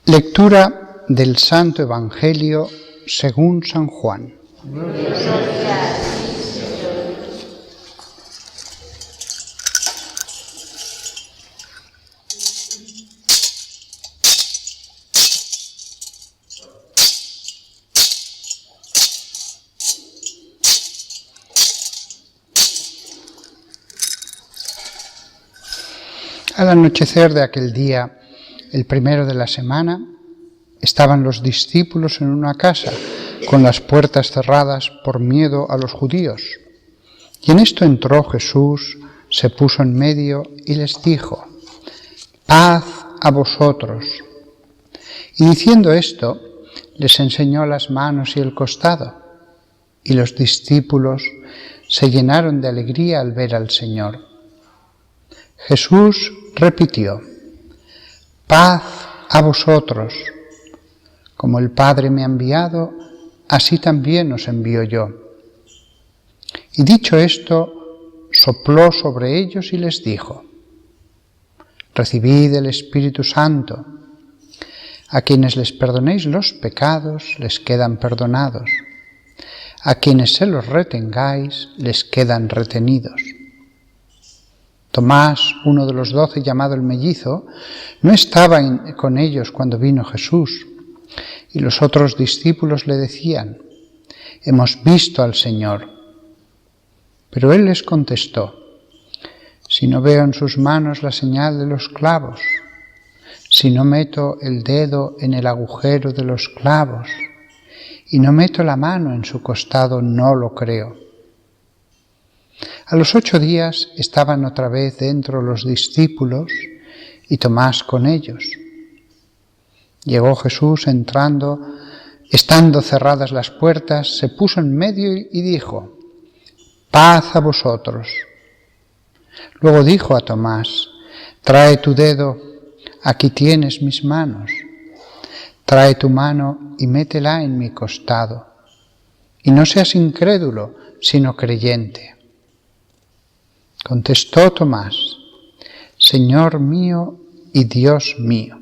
Lectura del Santo Evangelio según San Juan. Al anochecer de aquel día, el primero de la semana, estaban los discípulos en una casa, con las puertas cerradas por miedo a los judíos. Y en esto entró Jesús, se puso en medio y les dijo: «Paz a vosotros». Y diciendo esto, les enseñó las manos y el costado. Y los discípulos se llenaron de alegría al ver al Señor. Jesús repitió: «Paz a vosotros. Como el Padre me ha enviado, así también os envío yo». Y dicho esto, sopló sobre ellos y les dijo: «Recibid el Espíritu Santo. A quienes les perdonéis los pecados, les quedan perdonados. A quienes se los retengáis, les quedan retenidos». Tomás, uno de los 12, llamado el Mellizo, no estaba con ellos cuando vino Jesús. Y los otros discípulos le decían: «Hemos visto al Señor». Pero él les contestó: «Si no veo en sus manos la señal de los clavos, si no meto el dedo en el agujero de los clavos y no meto la mano en su costado, no lo creo». A los 8 días estaban otra vez dentro los discípulos y Tomás con ellos. Llegó Jesús estando cerradas las puertas, se puso en medio y dijo: «Paz a vosotros». Luego dijo a Tomás: «Trae tu dedo, aquí tienes mis manos. Trae tu mano y métela en mi costado. Y no seas incrédulo, sino creyente». Contestó Tomás: «Señor mío y Dios mío».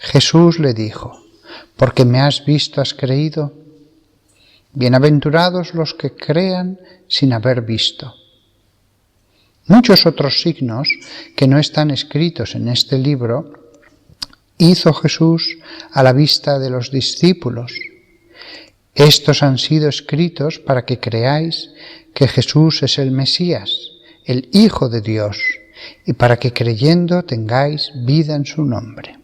Jesús le dijo: «Porque me has visto, has creído. Bienaventurados los que crean sin haber visto». Muchos otros signos que no están escritos en este libro hizo Jesús a la vista de los discípulos. Estos han sido escritos para que creáis que Jesús es el Mesías, el Hijo de Dios, y para que creyendo tengáis vida en su nombre.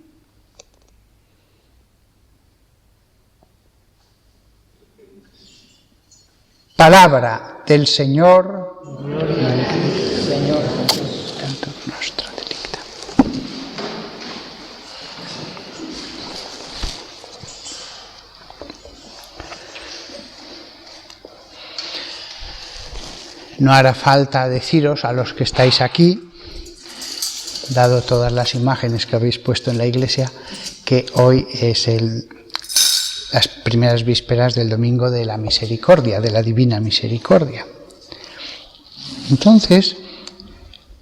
Palabra del Señor. Gloria al Señor Jesús, cantor nuestro delicta. No hará falta deciros a los que estáis aquí, dado todas las imágenes que habéis puesto en la iglesia, que hoy es las primeras vísperas del Domingo de la Misericordia, de la Divina Misericordia. Entonces,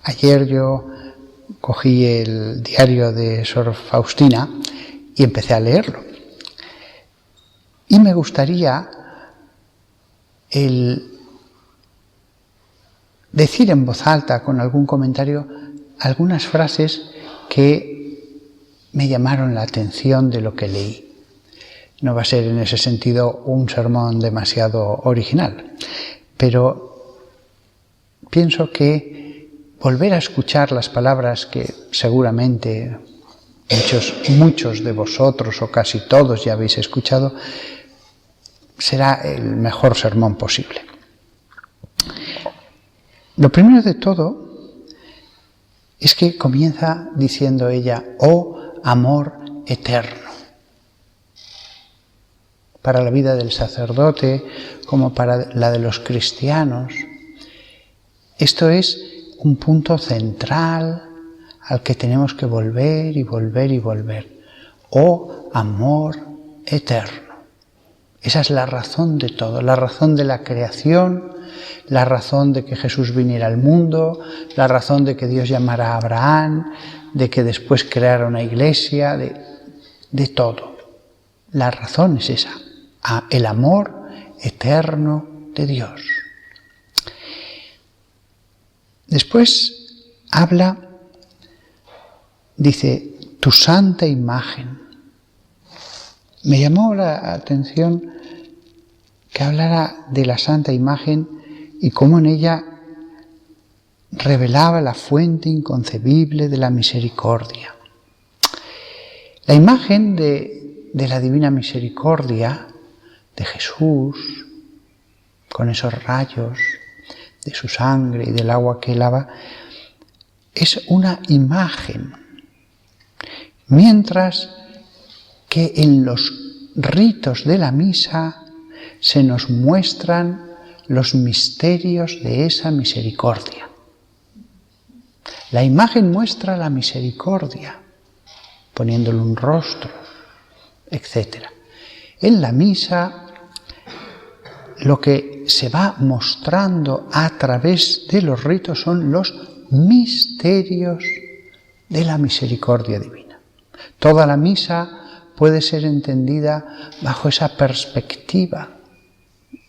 ayer yo cogí el diario de Sor Faustina y empecé a leerlo. Y me gustaría decir en voz alta, con algún comentario, algunas frases que me llamaron la atención de lo que leí. No va a ser en ese sentido un sermón demasiado original, pero pienso que volver a escuchar las palabras que seguramente muchos de vosotros o casi todos ya habéis escuchado, será el mejor sermón posible. Lo primero de todo es que comienza diciendo ella: «Oh amor eterno». Para la vida del sacerdote, como para la de los cristianos, esto es un punto central al que tenemos que volver y volver y volver. Oh amor eterno. Esa es la razón de todo, la razón de la creación, la razón de que Jesús viniera al mundo, la razón de que Dios llamara a Abraham, de que después creara una iglesia, de todo. La razón es esa, el amor eterno de Dios. Después habla, dice, tu santa imagen. Me llamó la atención que hablara de la santa imagen y cómo en ella revelaba la fuente inconcebible de la misericordia. La imagen de la divina misericordia de Jesús, con esos rayos de su sangre y del agua que lava, es una imagen, mientras que en los ritos de la misa se nos muestran los misterios de esa misericordia. La imagen muestra la misericordia, poniéndole un rostro, etc. En la misa, lo que se va mostrando a través de los ritos son los misterios de la misericordia divina. Toda la misa puede ser entendida bajo esa perspectiva.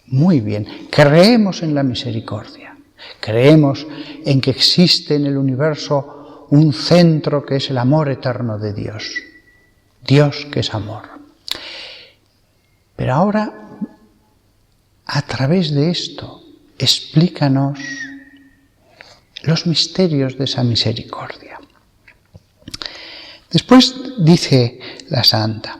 Muy bien, creemos en la misericordia, creemos en que existe en el universo un centro que es el amor eterno de Dios, Dios que es amor. Pero ahora, a través de esto, explícanos los misterios de esa misericordia. Después dice la santa,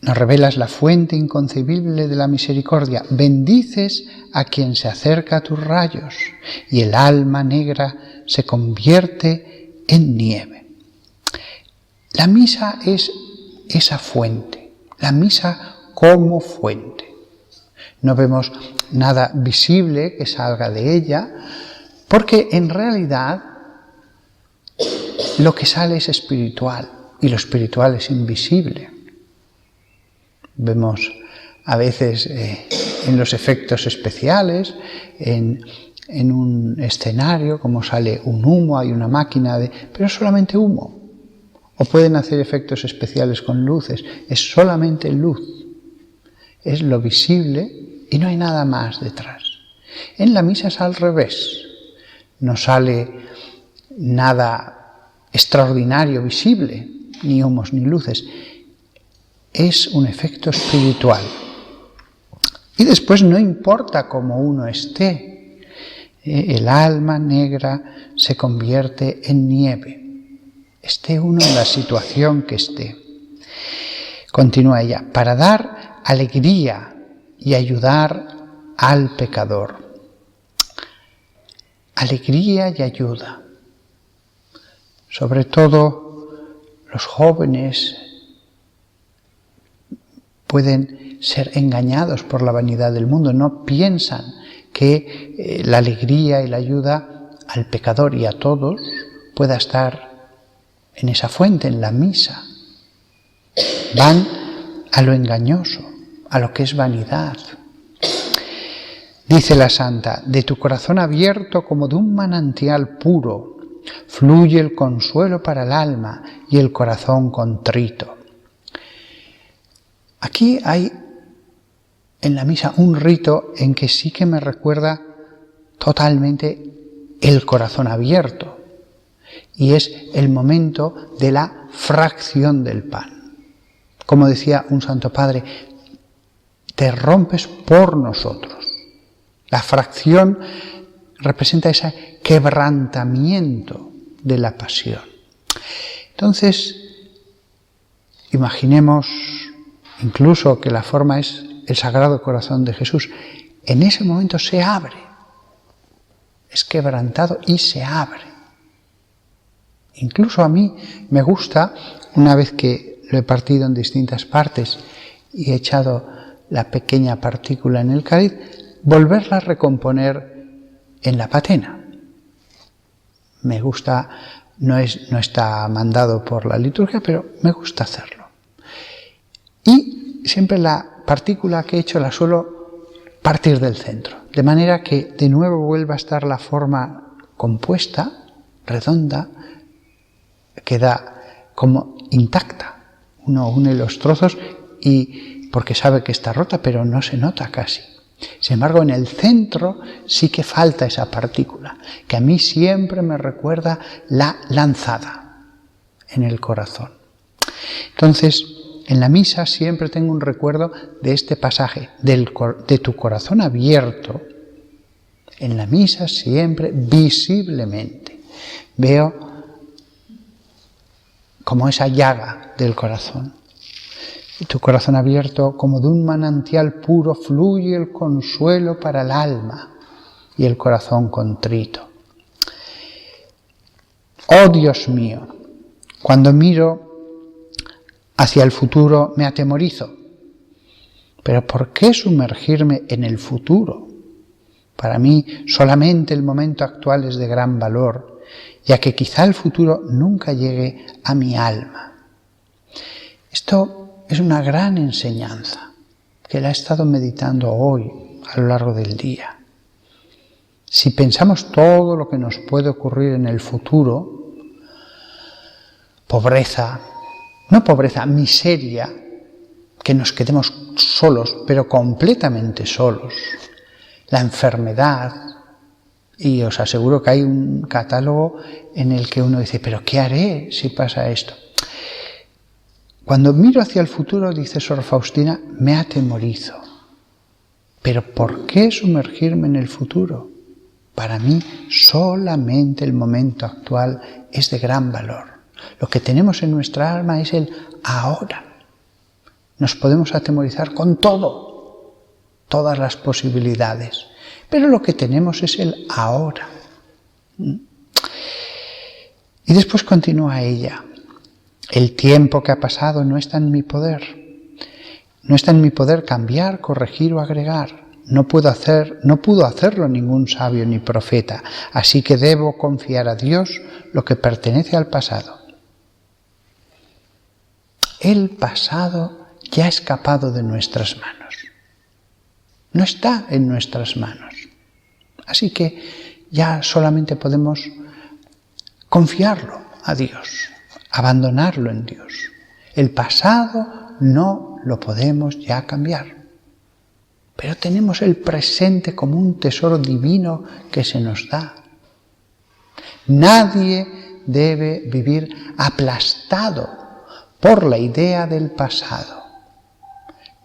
nos revelas la fuente inconcebible de la misericordia, bendices a quien se acerca a tus rayos y el alma negra se convierte en nieve. La misa es esa fuente, la misa como fuente. No vemos nada visible que salga de ella, porque en realidad lo que sale es espiritual y lo espiritual es invisible. Vemos a veces en los efectos especiales, en un escenario, como sale un humo, hay una máquina pero es solamente humo. O pueden hacer efectos especiales con luces, es solamente luz. Es lo visible y no hay nada más detrás. En la misa es al revés. No sale nada extraordinario visible, ni humos ni luces. Es un efecto espiritual. Y después no importa cómo uno esté, el alma negra se convierte en nieve, esté uno en la situación que esté. Continúa ella, para dar alegría y ayudar al pecador. Alegría y ayuda. Sobre todo los jóvenes pueden ser engañados por la vanidad del mundo, no piensan que la alegría y la ayuda al pecador y a todos pueda estar en esa fuente, en la misa. Van a lo engañoso, a lo que es vanidad. Dice la santa, de tu corazón abierto como de un manantial puro, fluye el consuelo para el alma y el corazón contrito. Aquí hay en la misa un rito en que sí que me recuerda totalmente el corazón abierto, y es el momento de la fracción del pan. Como decía un santo padre, te rompes por nosotros. La fracción representa ese quebrantamiento de la pasión. Entonces, imaginemos incluso que la forma es el Sagrado Corazón de Jesús. En ese momento se abre, es quebrantado y se abre. Incluso a mí me gusta, una vez que lo he partido en distintas partes y he echado la pequeña partícula en el cáliz, volverla a recomponer en la patena. Me gusta, no está mandado por la liturgia, pero me gusta hacerlo. Y siempre la partícula que he hecho la suelo partir del centro, de manera que de nuevo vuelva a estar la forma compuesta, redonda, queda como intacta. Uno une los trozos y porque sabe que está rota, pero no se nota casi. Sin embargo, en el centro sí que falta esa partícula, que a mí siempre me recuerda la lanzada en el corazón. Entonces, en la misa siempre tengo un recuerdo de este pasaje, de tu corazón abierto. En la misa siempre, visiblemente, veo como esa llaga del corazón. Y tu corazón abierto, como de un manantial puro, fluye el consuelo para el alma y el corazón contrito. Oh Dios mío, cuando miro hacia el futuro me atemorizo. Pero ¿por qué sumergirme en el futuro? Para mí solamente el momento actual es de gran valor, ya que quizá el futuro nunca llegue a mi alma. Esto es una gran enseñanza que la he estado meditando hoy a lo largo del día. Si pensamos todo lo que nos puede ocurrir en el futuro, miseria, que nos quedemos solos, pero completamente solos, la enfermedad, y os aseguro que hay un catálogo en el que uno dice, ¿pero qué haré si pasa esto? Cuando miro hacia el futuro, dice Sor Faustina, me atemorizo. ¿Pero por qué sumergirme en el futuro? Para mí, solamente el momento actual es de gran valor. Lo que tenemos en nuestra alma es el ahora. Nos podemos atemorizar con todo, todas las posibilidades, pero lo que tenemos es el ahora. Y después continúa ella. El tiempo que ha pasado no está en mi poder. No está en mi poder cambiar, corregir o agregar. No pudo hacerlo ningún sabio ni profeta, así que debo confiar a Dios lo que pertenece al pasado. El pasado ya ha escapado de nuestras manos. No está en nuestras manos. Así que ya solamente podemos confiarlo a Dios, abandonarlo en Dios. El pasado no lo podemos ya cambiar, pero tenemos el presente como un tesoro divino que se nos da. Nadie debe vivir aplastado por la idea del pasado.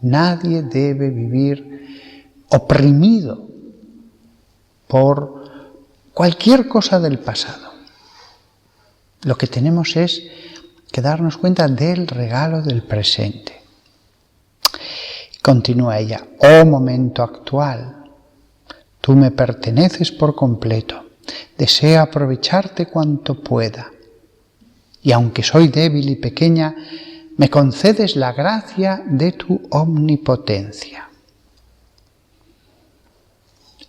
Nadie debe vivir oprimido por cualquier cosa del pasado. Lo que tenemos es que darnos cuenta del regalo del presente. Continúa ella, oh momento actual, tú me perteneces por completo, deseo aprovecharte cuanto pueda. Y aunque soy débil y pequeña, me concedes la gracia de tu omnipotencia.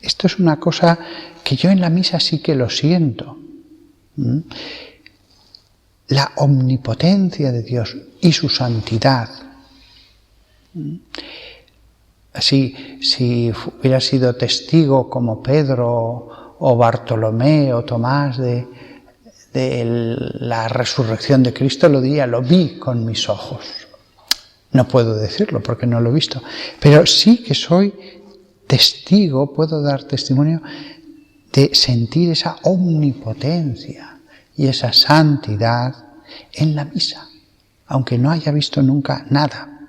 Esto es una cosa que yo en la misa sí que lo siento. La omnipotencia de Dios y su santidad. Así, si hubiera sido testigo como Pedro o Bartolomé o Tomás de la resurrección de Cristo, lo diría, lo vi con mis ojos. No puedo decirlo porque no lo he visto, pero sí que soy testigo, puedo dar testimonio de sentir esa omnipotencia y esa santidad en la misa, aunque no haya visto nunca nada,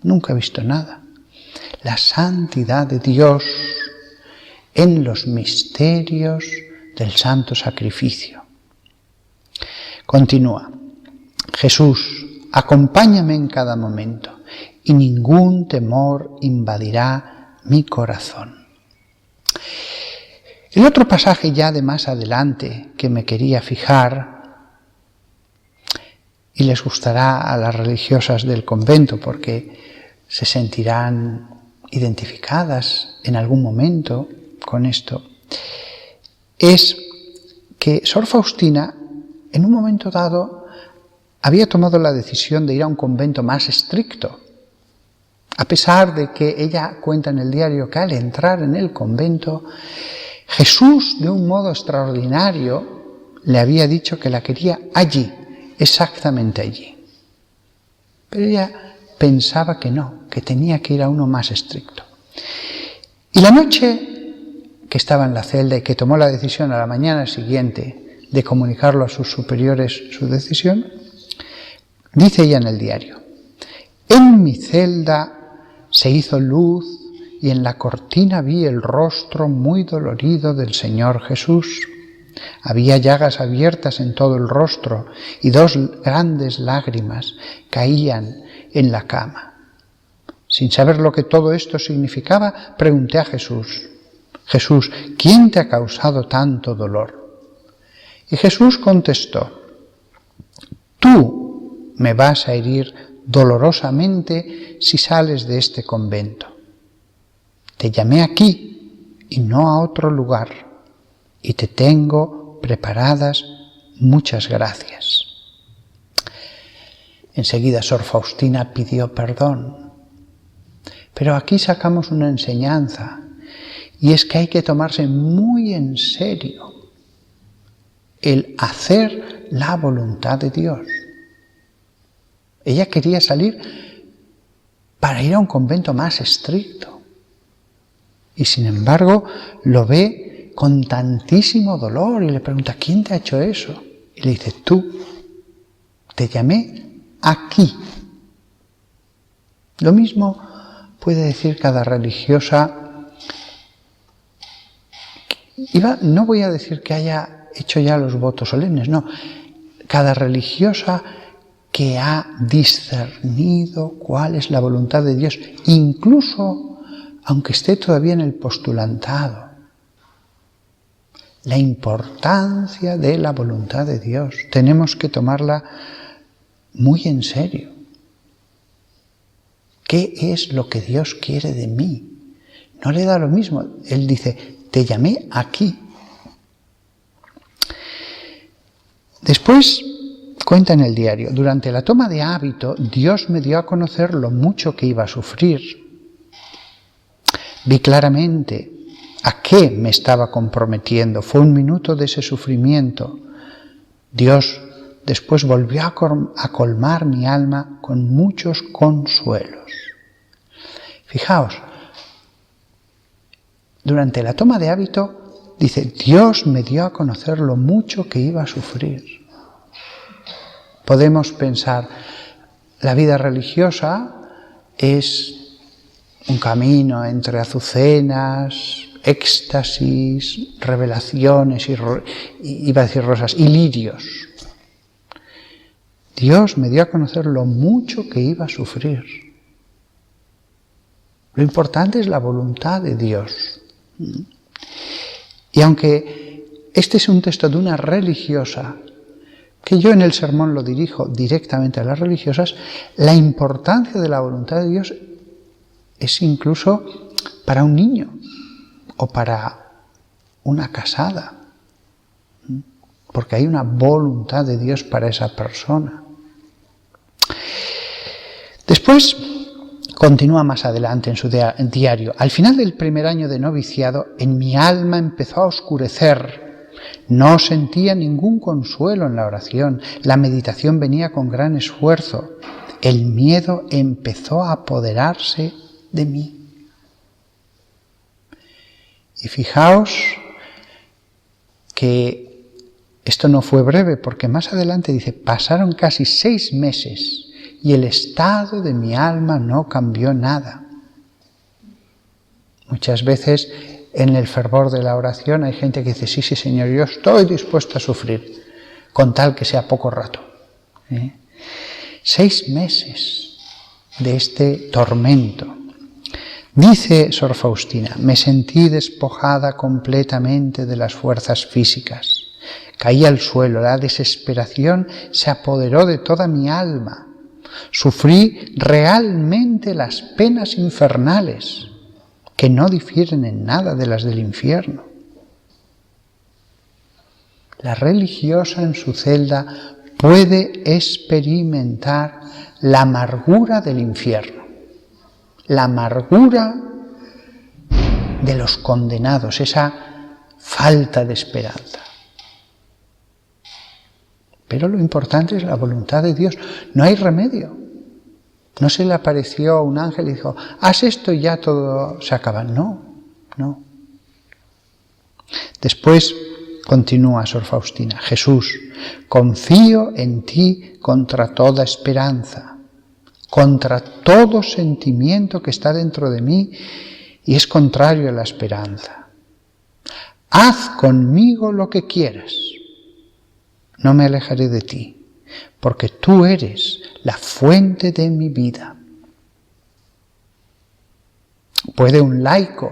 nunca he visto nada. La santidad de Dios en los misterios del santo sacrificio. Continúa, Jesús, acompáñame en cada momento y ningún temor invadirá mi corazón. El otro pasaje ya de más adelante que me quería fijar, y les gustará a las religiosas del convento porque se sentirán identificadas en algún momento con esto, es que Sor Faustina en un momento dado había tomado la decisión de ir a un convento más estricto, A pesar de que ella cuenta en el diario que al entrar en el convento, Jesús, de un modo extraordinario, le había dicho que la quería allí, exactamente allí. Pero ella pensaba que no, que tenía que ir a uno más estricto. Y la noche que estaba en la celda y que tomó la decisión a la mañana siguiente de comunicarlo a sus superiores su decisión, dice ella en el diario: en mi celda se hizo luz y en la cortina vi el rostro muy dolorido del Señor Jesús. Había llagas abiertas en todo el rostro y 2 grandes lágrimas caían en la cama. Sin saber lo que todo esto significaba, pregunté a Jesús: Jesús, ¿quién te ha causado tanto dolor? Y Jesús contestó: tú me vas a herir dolorosamente si sales de este convento. Te llamé aquí y no a otro lugar, y te tengo preparadas muchas gracias. Enseguida Sor Faustina pidió perdón. Pero aquí sacamos una enseñanza, y es que hay que tomarse muy en serio el hacer la voluntad de Dios. Ella quería salir para ir a un convento más estricto, y sin embargo lo ve con tantísimo dolor y le pregunta: ¿quién te ha hecho eso? Y le dice: tú, te llamé aquí. Lo mismo puede decir cada religiosa. No voy a decir que haya hecho ya los votos solemnes, no. Cada religiosa que ha discernido cuál es la voluntad de Dios, incluso aunque esté todavía en el postulantado. La importancia de la voluntad de Dios tenemos que tomarla muy en serio. ¿Qué es lo que Dios quiere de mí? No le da lo mismo. Él dice: te llamé aquí. Después cuenta en el diario: durante la toma de hábito, Dios me dio a conocer lo mucho que iba a sufrir. Vi claramente a qué me estaba comprometiendo. Fue un minuto de ese sufrimiento. Dios después volvió a colmar mi alma con muchos consuelos. Fijaos, durante la toma de hábito, dice: Dios me dio a conocer lo mucho que iba a sufrir. Podemos pensar, la vida religiosa es un camino entre azucenas, éxtasis, revelaciones, iba a decir rosas, y lirios. Dios me dio a conocer lo mucho que iba a sufrir. Lo importante es la voluntad de Dios. Y aunque este es un texto de una religiosa, que yo en el sermón lo dirijo directamente a las religiosas, la importancia de la voluntad de Dios es incluso para un niño o para una casada, porque hay una voluntad de Dios para esa persona. Después continúa más adelante en su diario: al final del primer año de noviciado, en mi alma empezó a oscurecer. No sentía ningún consuelo en la oración. La meditación venía con gran esfuerzo. El miedo empezó a apoderarse de mí. Y fijaos que esto no fue breve, porque más adelante dice: pasaron casi 6 meses y el estado de mi alma no cambió nada. Muchas veces en el fervor de la oración hay gente que dice: sí, sí, Señor, yo estoy dispuesto a sufrir, con tal que sea poco rato. 6 meses de este tormento. Dice Sor Faustina: me sentí despojada completamente de las fuerzas físicas. Caí al suelo, la desesperación se apoderó de toda mi alma. Sufrí realmente las penas infernales, que no difieren en nada de las del infierno. La religiosa en su celda puede experimentar la amargura del infierno. la amargura de los condenados, esa falta de esperanza. Pero lo importante es la voluntad de Dios. No hay remedio. No se le apareció un ángel y dijo, haz esto y ya todo se acaba. No. Después continúa Sor Faustina. Jesús, confío en ti contra toda esperanza, contra todo sentimiento que está dentro de mí y es contrario a la esperanza. Haz conmigo lo que quieras. No me alejaré de ti, porque tú eres la fuente de mi vida. ¿Puede un laico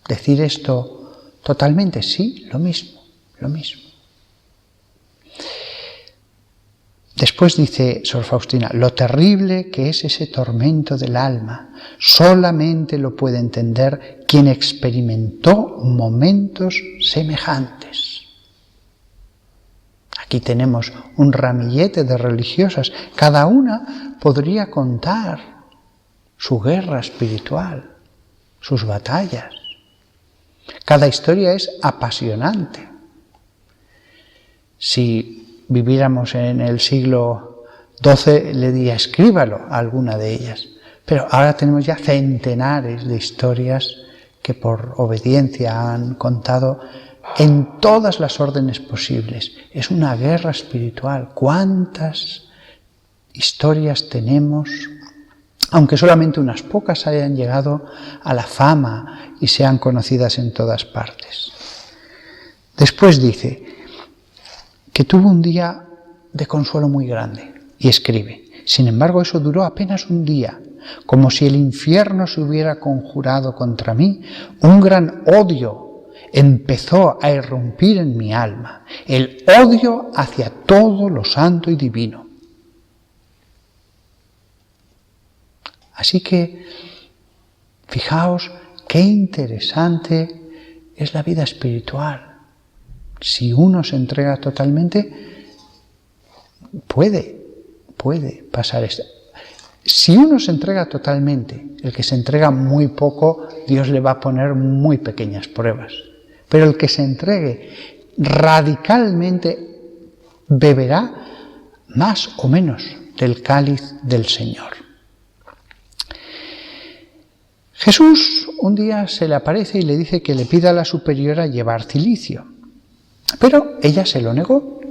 decir esto totalmente? Sí, lo mismo. Después dice Sor Faustina, lo terrible que es ese tormento del alma, solamente lo puede entender quien experimentó momentos semejantes. Aquí tenemos un ramillete de religiosas, cada una podría contar su guerra espiritual, sus batallas. Cada historia es apasionante. Si viviéramos en el siglo XII, le diría, escríbalo a alguna de ellas. Pero ahora tenemos ya centenares de historias que por obediencia han contado en todas las órdenes posibles. Es una guerra espiritual. ¿Cuántas historias tenemos? Aunque solamente unas pocas hayan llegado a la fama y sean conocidas en todas partes. Después dice que tuvo un día de consuelo muy grande y escribe, sin embargo eso duró apenas un día, como si el infierno se hubiera conjurado contra mí, un gran odio empezó a irrumpir en mi alma, el odio hacia todo lo santo y divino. Así que, fijaos qué interesante es la vida espiritual. Si uno se entrega totalmente, puede pasar esto. Si uno se entrega totalmente, el que se entrega muy poco, Dios le va a poner muy pequeñas pruebas. Pero el que se entregue radicalmente beberá más o menos del cáliz del Señor. Jesús un día se le aparece y le dice que le pida a la superiora llevar cilicio, pero ella se lo negó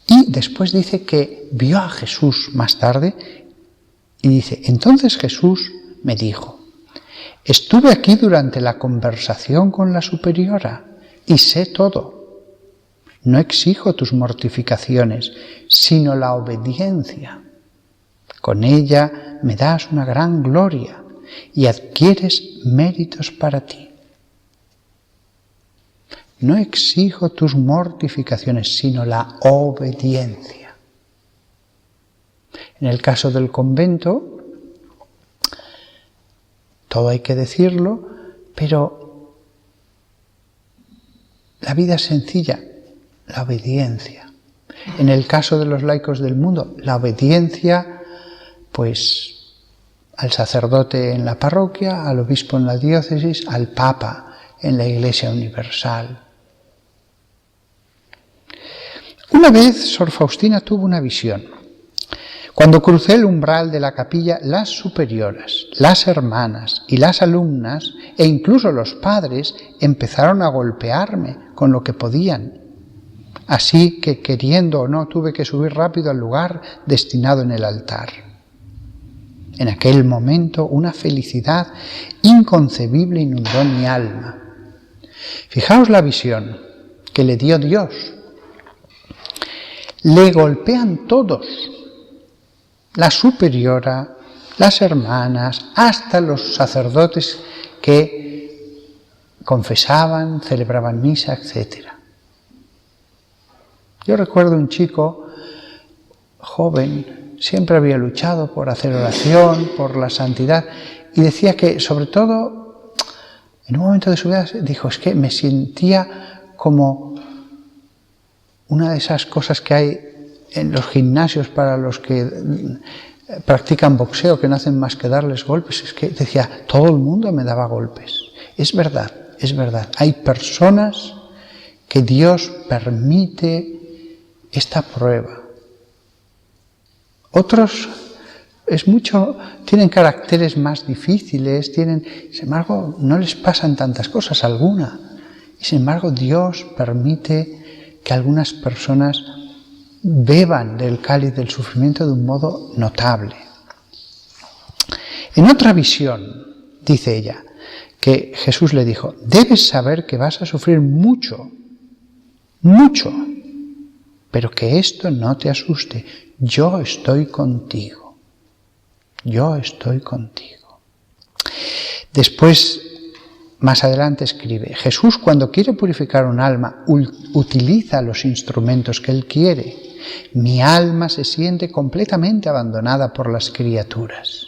y después dice que vio a Jesús más tarde y dice, entonces Jesús me dijo, estuve aquí durante la conversación con la superiora y sé todo. No exijo tus mortificaciones, sino la obediencia. Con ella me das una gran gloria y adquieres méritos para ti. No exijo tus mortificaciones, sino la obediencia. En el caso del convento, todo hay que decirlo, pero la vida es sencilla, la obediencia. En el caso de los laicos del mundo, la obediencia, pues, al sacerdote en la parroquia, al obispo en la diócesis, al papa en la Iglesia Universal. Una vez Sor Faustina tuvo una visión. Cuando crucé el umbral de la capilla, las superioras, las hermanas y las alumnas, e incluso los padres, empezaron a golpearme con lo que podían. Así que, queriendo o no, tuve que subir rápido al lugar destinado en el altar. En aquel momento, una felicidad inconcebible inundó mi alma. Fijaos la visión que le dio Dios. Le golpean todos. La superiora, las hermanas, hasta los sacerdotes que confesaban, celebraban misa, etc. Yo recuerdo un chico joven, siempre había luchado por hacer oración, por la santidad, y decía que, sobre todo, en un momento de su vida, dijo, es que me sentía como una de esas cosas que hay en los gimnasios para los que practican boxeo, que no hacen más que darles golpes. Es que decía, todo el mundo me daba golpes. Es verdad, es verdad. Hay personas que Dios permite esta prueba. Otros tienen caracteres más difíciles, sin embargo, no les pasan tantas cosas, alguna. Y sin embargo, Dios permite que algunas personas beban del cáliz del sufrimiento de un modo notable. En otra visión, dice ella, que Jesús le dijo, debes saber que vas a sufrir mucho, mucho, pero que esto no te asuste, yo estoy contigo, yo estoy contigo. Después, más adelante escribe, Jesús cuando quiere purificar un alma utiliza los instrumentos que Él quiere. Mi alma se siente completamente abandonada por las criaturas.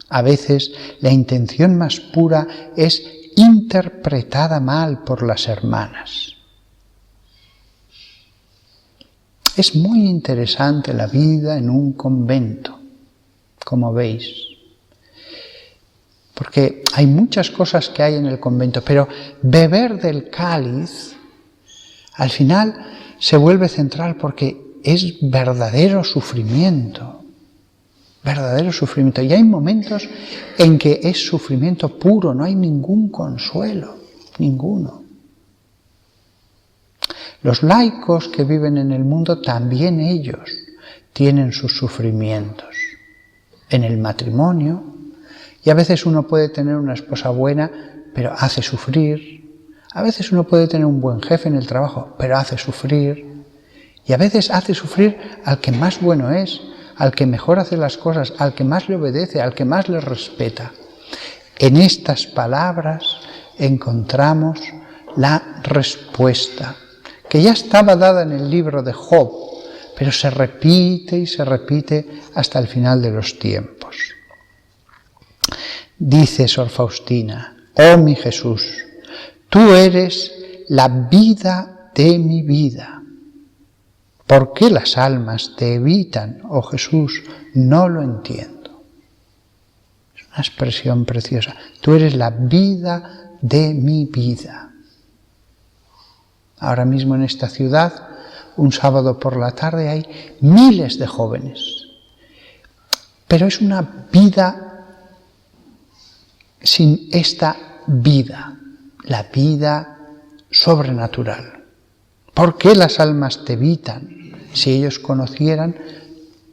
A veces la intención más pura es interpretada mal por las hermanas. Es muy interesante la vida en un convento, como veis, porque hay muchas cosas que hay en el convento, pero beber del cáliz al final se vuelve central porque es verdadero sufrimiento, verdadero sufrimiento. Y hay momentos en que es sufrimiento puro, no hay ningún consuelo, ninguno. Los laicos que viven en el mundo, también ellos tienen sus sufrimientos. En el matrimonio, y a veces uno puede tener una esposa buena, pero hace sufrir. A veces uno puede tener un buen jefe en el trabajo, pero hace sufrir. Y a veces hace sufrir al que más bueno es, al que mejor hace las cosas, al que más le obedece, al que más le respeta. En estas palabras encontramos la respuesta, que ya estaba dada en el libro de Job, pero se repite y se repite hasta el final de los tiempos. Dice Sor Faustina, oh mi Jesús, tú eres la vida de mi vida. ¿Por qué las almas te evitan, oh Jesús? No lo entiendo. Es una expresión preciosa. Tú eres la vida de mi vida. Ahora mismo en esta ciudad, un sábado por la tarde, hay miles de jóvenes. Pero es una vida sin esta vida, la vida sobrenatural. ¿Por qué las almas te evitan? Si ellos conocieran,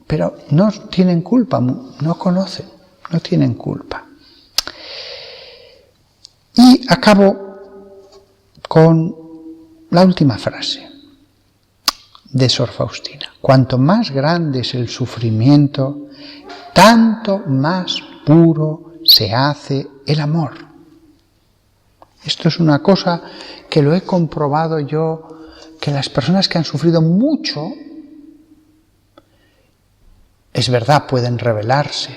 pero no tienen culpa, no conocen, no tienen culpa. Y acabo con la última frase de Sor Faustina. Cuanto más grande es el sufrimiento, tanto más puro se hace el amor. Esto es una cosa que lo he comprobado yo, que las personas que han sufrido mucho, es verdad, pueden rebelarse,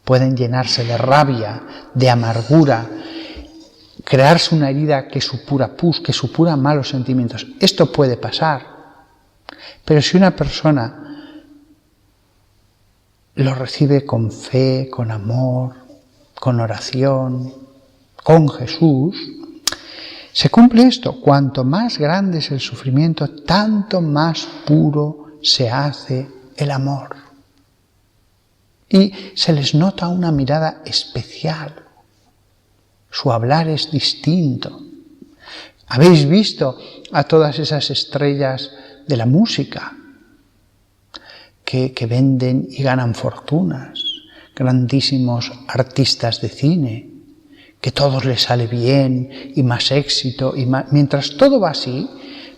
pueden llenarse de rabia, de amargura, crearse una herida que supura pus, que supura malos sentimientos. Esto puede pasar. Pero si una persona lo recibe con fe, con amor, con oración, con Jesús, se cumple esto. Cuanto más grande es el sufrimiento, tanto más puro se hace el amor. Y se les nota una mirada especial. Su hablar es distinto. Habéis visto a todas esas estrellas de la música que venden y ganan fortunas, grandísimos artistas de cine, que todo les sale bien y más éxito, y más, mientras todo va así,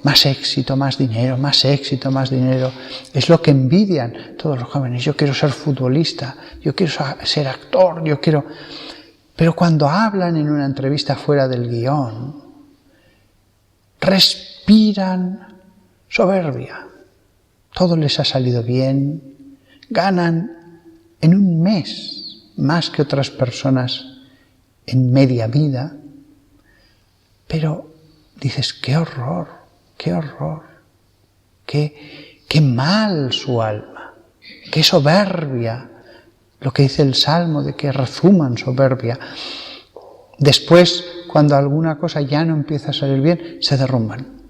más éxito, más dinero, más éxito, más dinero. Es lo que envidian todos los jóvenes. Yo quiero ser futbolista, yo quiero ser actor, yo quiero... Pero cuando hablan en una entrevista fuera del guión, respiran soberbia. Todo les ha salido bien, ganan en un mes más que otras personas en media vida, pero dices, qué horror, qué mal su alma, qué soberbia Lo que dice el Salmo de que rezuman soberbia. Después, cuando alguna cosa ya no empieza a salir bien, se derrumban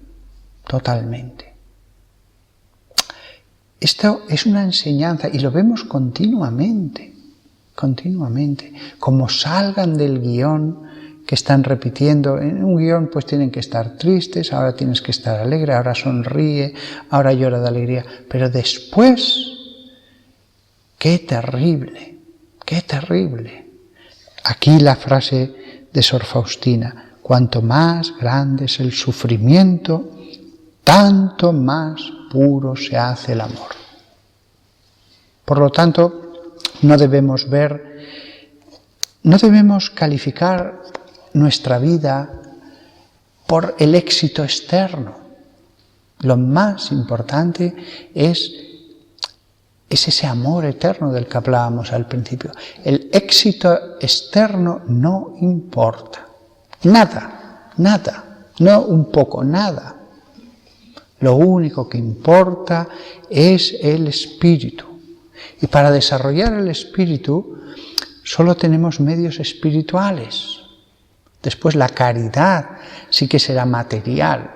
totalmente. Esto es una enseñanza y lo vemos continuamente, como salgan del guión que están repitiendo. En un guión pues tienen que estar tristes, ahora tienes que estar alegre, ahora sonríe, ahora llora de alegría, pero después, ¡qué terrible! ¡Qué terrible! Aquí la frase de Sor Faustina: cuanto más grande es el sufrimiento, tanto más puro se hace el amor. Por lo tanto, no debemos calificar nuestra vida por el éxito externo. Lo más importante es ese amor eterno del que hablábamos al principio. El éxito externo no importa. Nada, no un poco, nada. Lo único que importa es el espíritu. Y para desarrollar el espíritu solo tenemos medios espirituales. Después la caridad sí que será material.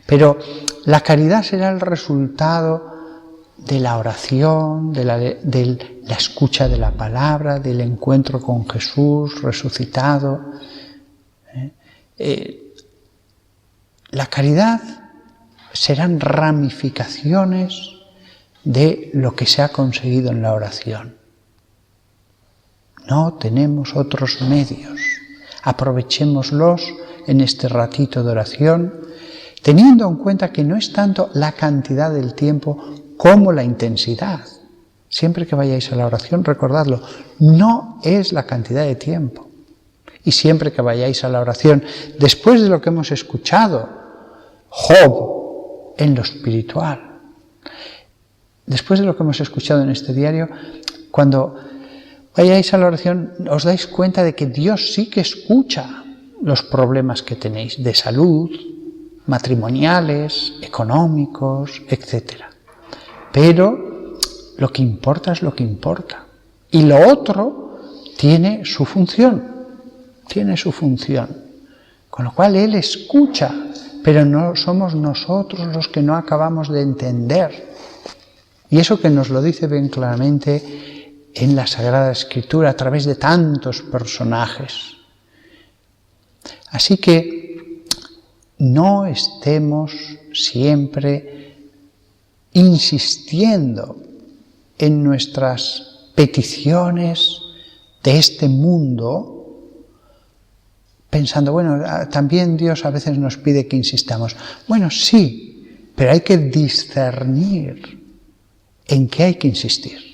Pero la caridad será el resultado de la oración, de la escucha de la palabra, del encuentro con Jesús resucitado. La caridad serán ramificaciones de lo que se ha conseguido en la oración. No tenemos otros medios. Aprovechémoslos en este ratito de oración, teniendo en cuenta que no es tanto la cantidad del tiempo como la intensidad. Siempre que vayáis a la oración, recordadlo, no es la cantidad de tiempo. Y siempre que vayáis a la oración, después de lo que hemos escuchado, Job, en lo espiritual, después de lo que hemos escuchado en este diario, cuando vayáis a la oración, os dais cuenta de que Dios sí que escucha los problemas que tenéis de salud, matrimoniales, económicos, etc. Pero lo que importa es lo que importa. Y lo otro tiene su función. Con lo cual Él escucha, pero no somos nosotros los que no acabamos de entender. Y eso que nos lo dice bien claramente en la Sagrada Escritura a través de tantos personajes. Así que no estemos siempre insistiendo en nuestras peticiones de este mundo, pensando, bueno, también Dios a veces nos pide que insistamos. Bueno, sí, pero hay que discernir en qué hay que insistir.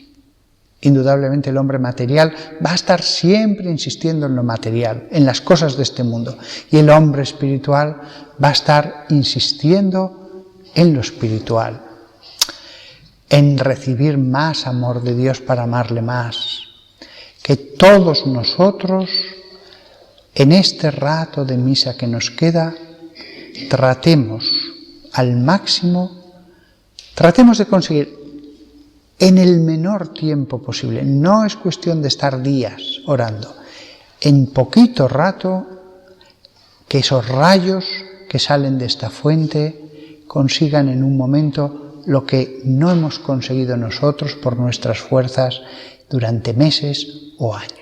Indudablemente el hombre material va a estar siempre insistiendo en lo material, en las cosas de este mundo. Y el hombre espiritual va a estar insistiendo en lo espiritual, en recibir más amor de Dios para amarle más. Que todos nosotros, en este rato de misa que nos queda, tratemos al máximo, tratemos de conseguir en el menor tiempo posible. No es cuestión de estar días orando. En poquito rato, que esos rayos que salen de esta fuente consigan en un momento lo que no hemos conseguido nosotros por nuestras fuerzas durante meses o años.